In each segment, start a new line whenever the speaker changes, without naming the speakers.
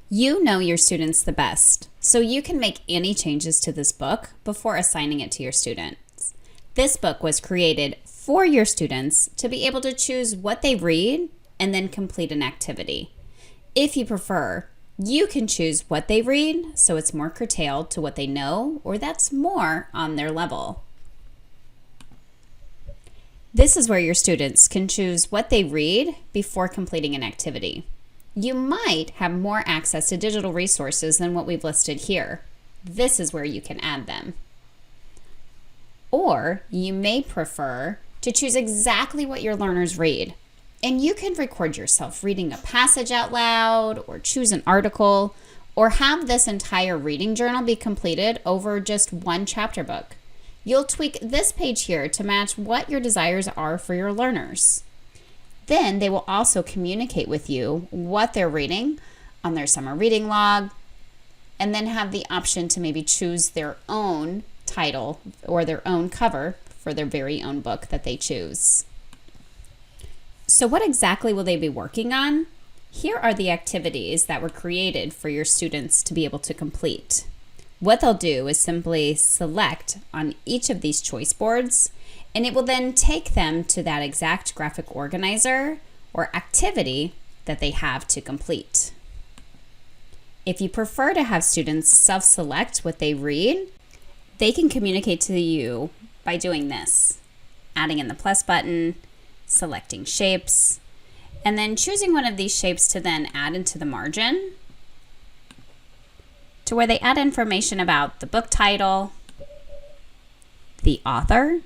You know your students the best, so you can make any changes to this book before assigning it to your students. This book was created for your students to be able to choose what they read and then complete an activity. If you prefer, you can choose what they read so it's more curtailed to what they know or that's more on their level. This is where your students can choose what they read before completing an activity. You might have more access to digital resources than what we've listed here. This is where you can add them. Or you may prefer to choose exactly what your learners read. And you can record yourself reading a passage out loud or choose an article or have this entire reading journal be completed over just one chapter book. You'll tweak this page here to match what your desires are for your learners. Then they will also communicate with you what they're reading on their summer reading log, and then have the option to maybe choose their own title or their own cover for their very own book that they choose. So what exactly will they be working on? Here are the activities that were created for your students to be able to complete. What they'll do is simply select on each of these choice boards, and it will then take them to that exact graphic organizer or activity that they have to complete. If you prefer to have students self-select what they read, they can communicate to you by doing this: adding in the plus button, selecting shapes, and then choosing one of these shapes to then add into the margin, to where they add information about the book title, the author,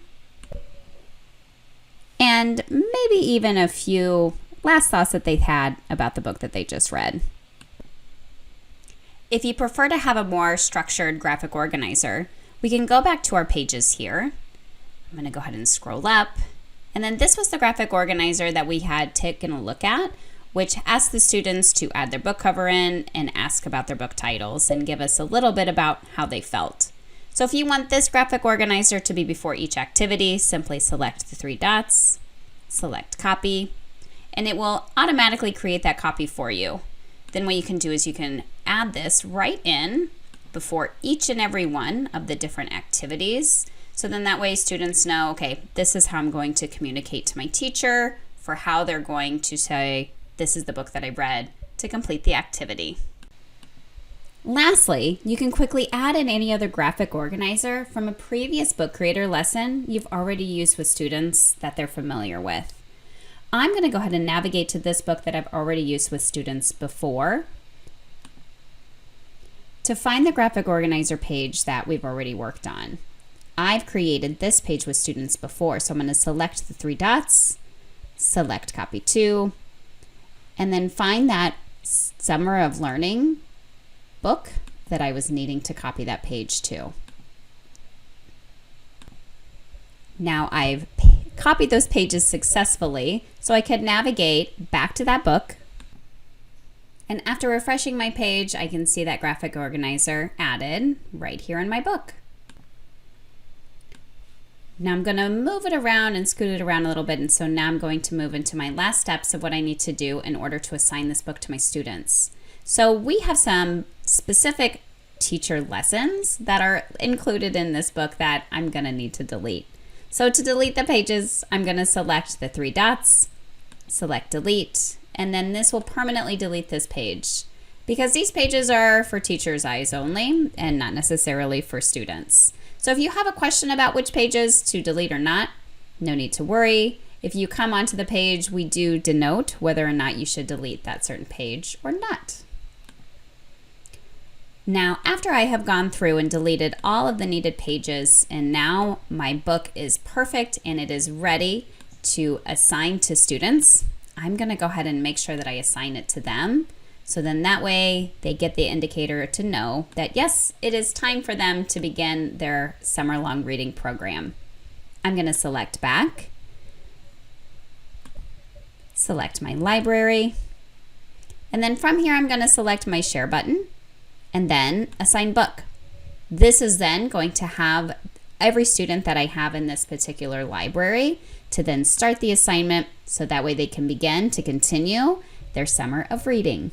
and maybe even a few last thoughts that they've had about the book that they just read. If you prefer to have a more structured graphic organizer, we can go back to our pages here. I'm going to go ahead and scroll up. And then this was the graphic organizer that we had taken a look at, which asked the students to add their book cover in and ask about their book titles and give us a little bit about how they felt. So if you want this graphic organizer to be before each activity, simply select the three dots, select copy, and it will automatically create that copy for you. Then what you can do is you can add this right in before each and every one of the different activities. So then that way students know, okay, this is how I'm going to communicate to my teacher for how they're going to say, this is the book that I read, to complete the activity. Lastly, you can quickly add in any other graphic organizer from a previous book creator lesson you've already used with students that they're familiar with. I'm going to go ahead and navigate to this book that I've already used with students before to find the graphic organizer page that we've already worked on. I've created this page with students before, so I'm going to select the three dots, select copy to, and then find that Summer of Learning book that I was needing to copy that page to. Now I've copied those pages successfully, so I could navigate back to that book. And after refreshing my page, I can see that graphic organizer added right here in my book. Now I'm going to move it around and scoot it around a little bit, and so now I'm going to move into my last steps of what I need to do in order to assign this book to my students. So we have some specific teacher lessons that are included in this book that I'm going to need to delete. So to delete the pages, I'm going to select the three dots, select delete, and then this will permanently delete this page because these pages are for teachers' eyes only and not necessarily for students. So if you have a question about which pages to delete or not, no need to worry. If you come onto the page, we do denote whether or not you should delete that certain page or not. Now, after I have gone through and deleted all of the needed pages, and now my book is perfect and it is ready to assign to students, I'm going to go ahead and make sure that I assign it to them. So then that way they get the indicator to know that yes, it is time for them to begin their summer-long reading program. I'm going to select back, select my library, and then from here I'm going to select my share button and then assign book. This is then going to have every student that I have in this particular library to then start the assignment so that way they can begin to continue their summer of reading.